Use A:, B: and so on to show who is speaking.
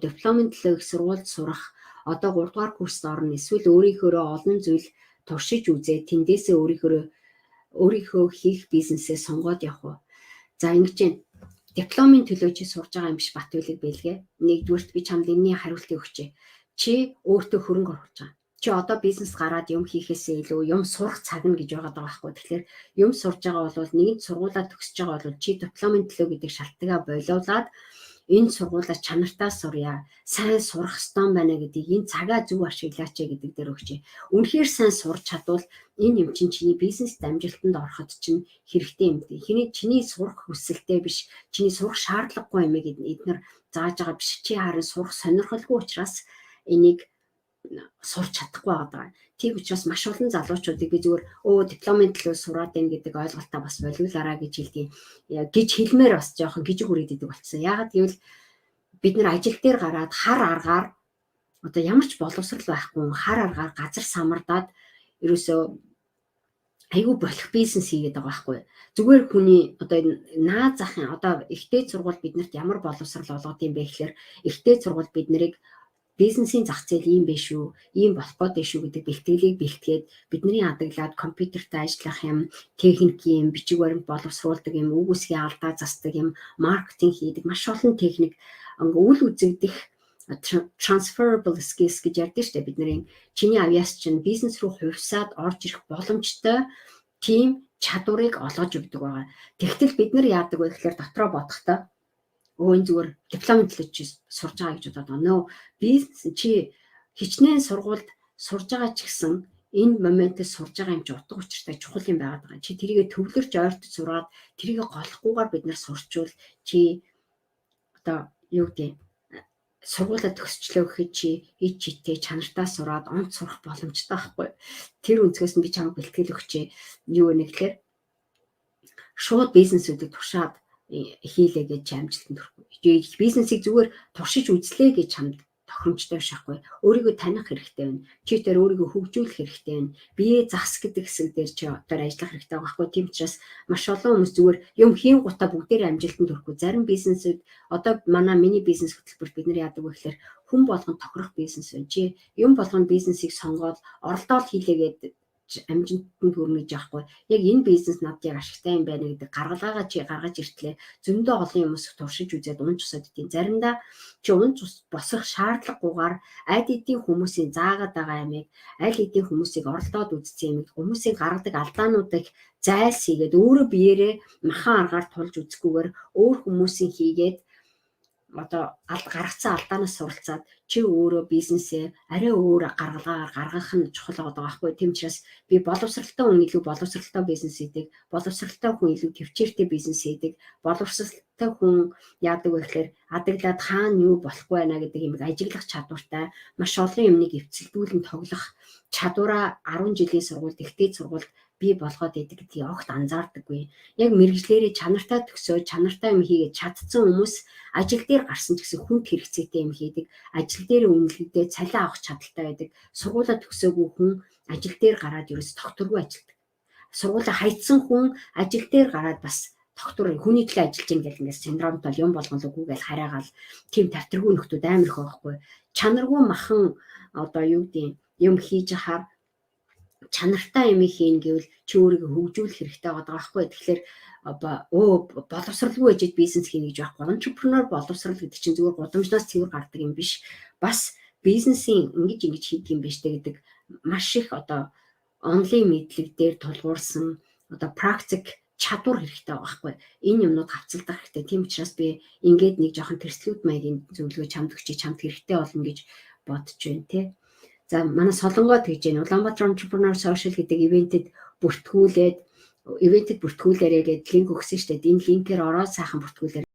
A: дипломын төлөө их сургуульд сурах, одоо 3 дугаар курст орно, эсвэл өөрийнхөө олон зүйл туршиж үзээ, тэндээсээ өөрийнхөө хийх бизнесээ сонгоод явах уу. За ингэж байна. Дипломын төлөө чи сурж байгаа юм биш бат үлэг бэлгээ. Нэгдүгürt би чамд энэний хариултыг өгчээ. Чи өөртөө хөрөнгө оруулж байгаа. Чи одоо бизнес гараад юм хийхээсээ илүү юм сурах цаг нь гэж байгаа байхгүй. Тэгэхээр юм сурж байгаа бол нэгэнт сургуулаа төгсөж байгаа бол чи дипломын төлөө гэдэг шалтгааа болиулаад энэ сургуулаа чанартаа сурья. Сайн сурах ёстой байна гэдгийг энэ цагаа зөв ашиглаач гэдэг дээр өгчээ. Үнэхээр сайн сурч чадвал энэ юм чинь чиний бизнест амжилтанд ороход чинь хэрэгтэй юм. Чиний сурах хүсэлтэй биш, чиний сурах шаардлагагүй юм гэдээ эдгээр зааж байгаа биш. Чи харин сурах сонирхолгүй учраас энийг сурч чадахгүй байгаа. Тийм учраас маш олон залуучуудыг би зүгээр дипломын төлөө сураад байна гэдэг ойлголтоо бас болиулаарай гэж хэлдэг. Гэж хэлмээр бас жоохон гижиг үрээд идэг болсон. Яагаад гэвэл бид нар ажил дээр гараад хар аргаар одоо ямар ч боловсрал байхгүй хар аргаар газар самардаад ерөөсөө айгүй болох бизнес хийгээд байгаа байхгүй. Зүгээр хүний одоо наад захын одоо ихтэй сургууль биднэрт ямар боловсрал олгод юм бэ гэхээр ихтэй сургууль бид нарыг бизнесийн зах зээл ийм биш үү, ийм болох гээд биш үү гэдэг бэлтгэлийг бэлтгээд бидний адаглаад компьютертэй ажиллах юм, техникийн бичиг баримт боловсруулдаг юм, үг үсгийн алдаа засдаг юм, маркетинг хийдэг маш олон техник үйл үзэгдэх transferable skills гэж ярьдаг шүү дээ. Бидний чиний авьяас чинь бизнес руу хувьсаад орж ирэх боломжтой тийм чадварыг олгож өгдөг байгаа. Тэгтэл бид нар яадаг вэ гэхээр дотроо бодохдоо энэ зүгээр дипломын төлөө чи сурж байгаа гэж бодоод байна. Бизнес чи хичнээн сургуульд сурж байгаа ч гэсэн энэ моментод сурж байгаа юм чи утга учиртай чухал юм байгаад байгаа. Чи тэрийгэ төвлөрч ойртож сураад тэрийгэ голохгүйгээр бид нар сурчвал чи одоо юу гэдэг сургуулаа төгсчлөө гэхэд чи ид читэй чанартаа сураад онц сурах боломжтой байхгүй. Тэр өнцгөөс нь би чамд бэлтгэл өгчээ. Юу вэ гэхээр шууд бизнесүүдийг туршаад хийлээ гэж амжилтанд хүрэхгүй. Бизнесийг зүгээр туршиж үзлээ гэж чамд тохиромжтой шахгүй. Өөрийгөө таних хэрэгтэй байна. Чи тэр өөрийгөө хөгжүүлэх хэрэгтэй байна. Бие зас гэдэг хэсэг дээр чи одоо ажиллах хэрэгтэй байгаа байхгүй. Тийм учраас маш олон хүмүүс зүгээр юм хийн гутаа бүгдээр амжилтанд хүрэхгүй. Зарим бизнесүүд одоо миний бизнес хөтөлбөрт бид нар яадаг вэ гэхээр хүн болгон тохирох бизнес байна. Чи юм болгон бизнесийг сонгоод оролдоод хийлээгээд амжилтанд хүрнэ гэж яахгүй. Яг энэ бизнес надад яг ашигтай юм байна гэдэг гаргалгаагаа чи гаргаж иртлээ. Зөндөө олон юмс туршиж үзээд унж усаад идэх. Заримдаа чи унж босох шаардлагагүйгээр аль хэдийн хүмүүсийн заагаад байгаа юмыг аль хэдийн хүмүүсийг оролдоод үзсэн юмыг хүмүүсийн гаргадаг алдаануудыг зайлсхийгээд өөрөө биеэрээ махан аргаар тулж үзэхгүйгээр өөр хүмүүсийн хийгээд одоо гаргацсан алдаанаас суралцаад чи өөрөө бизнесээ арай өөр гаргалгаагаар гаргах нь чухал байгаа байхгүй. Тийм учраас би боловсралтай хүн илүү боловсралтай бизнес хийдэг, боловсралтай хүн илүү төвчээртэй бизнес хийдэг, боловсралтай хүн яадаг вэ гэхээр адаглаад хаана юу болох байна гэдэг юмыг ажиглах чадвартай, маш олон юмныг эвцэлдүүлэн тоглох чадвараа 10 жилийн сургуульд ихтэй сургуульд бий болгоод идэг гэдгийг огт анзаардаггүй. Яг мэрэгжлэрээ чанартай төгсөө, чанартай юм хийгээд чадсан хүмүүс ажил дээр гарсан ч гэсэн хүнд хэрэгцээтэй юм хийдэг. Ажил дээр үнэлгээдээ цалин авах чадaltaй байдаг. Сургуулаа төгсөөгүй хүн ажил дээр гараад ерөөс докторгүй ажилдаг. Сургуулаа хайцсан хүн ажил дээр гараад бас доктор хүний төлөө ажиллаж ийн гэх ингээд синдромт бол юм болгонлоогүй гэж хараагаал тийм тавтаргүй нөхдүүд амар их байхгүй. Чанаргүй махан одоо юу гэдэг юм хийж хахаар чанартай юм хийн гэвэл чи өөрийгөө хөгжүүлэх хэрэгтэй байгаа байхгүй. Тэгэхээр боловсралгүй ээжэд бизнес хийнэ гэж байхгүй. Entrepreneur боловсрал гэдэг чинь зүгээр гудамжнаас цэвэр гардаг юм биш. Бас бизнесийн ингэж хийдэг юм биш гэдэг маш их одоо онлайн мэдлэг дээр тулгуурсан одоо практик чадвар хэрэгтэй байгаа байхгүй. Энэ юмнууд хавцалдах хэрэгтэй. Тийм учраас би ингээд нэг жоохон тэрслүүд маягийн зөвлөгөө чамд өгчий, чамд хэрэгтэй болно гэж бодож байна те. За манай Солонгоо тэгж байна. Улаанбаатар Entrepreneur Social гэдэг ивентэд бүртгүүлээд ивентэд бүртгүүлээрээ гээд линк өгсөн шүү дээ. Энэ линкээр ороод сайхан бүртгүүлээрэй.